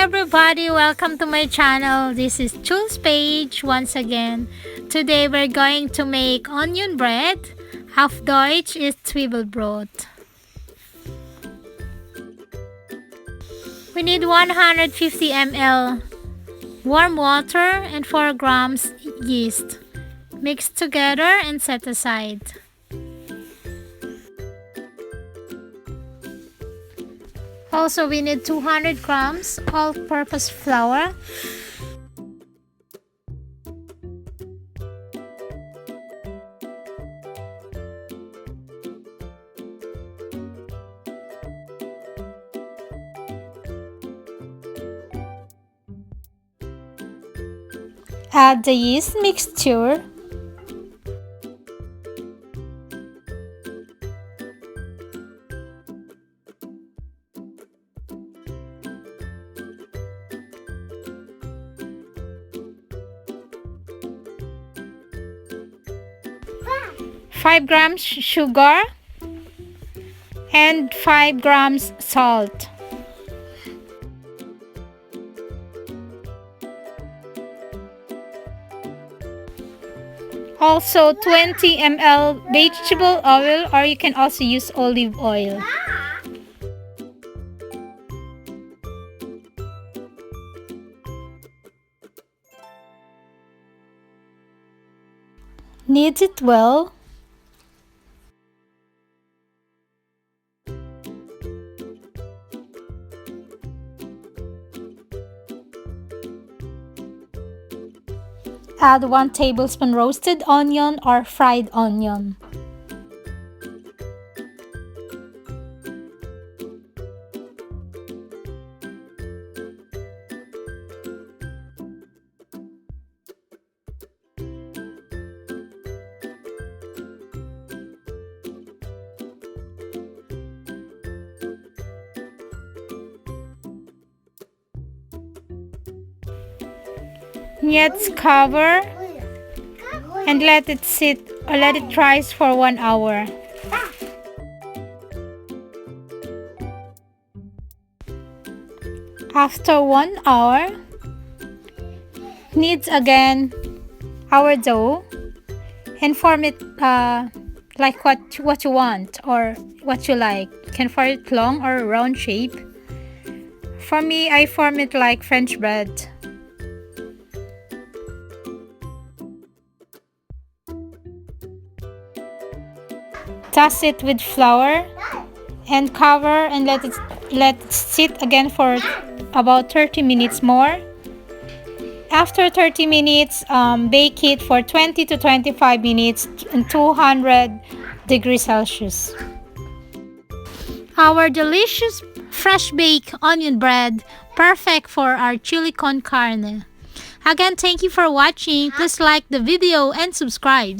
everybody, welcome to my channel. This is Jules page once again. Today we're going to make onion bread. Auf Deutsch ist Zwiebelbrot. We need 150 ml warm water and 4 grams yeast. Mix together and set aside. Also, we need 200 grams all-purpose flour, add the yeast mixture, five grams sugar and 5 grams salt. Also 20 ml vegetable oil, or you can also use olive oil. Knead it well. Add 1 tablespoon roasted onion or fried onion. Let's cover and let it sit or let it rise for 1 hour. After 1 hour, knead again our dough and form it like what you want or what you like. You can form it long or round shape. For me, I form it like French bread. Toss it with flour and cover and let it sit again for about 30 minutes more. After 30 minutes, bake it for 20 to 25 minutes in 200 degrees Celsius. Our delicious fresh baked onion bread, perfect for our chili con carne. Again, thank you for watching. Please like the video and subscribe.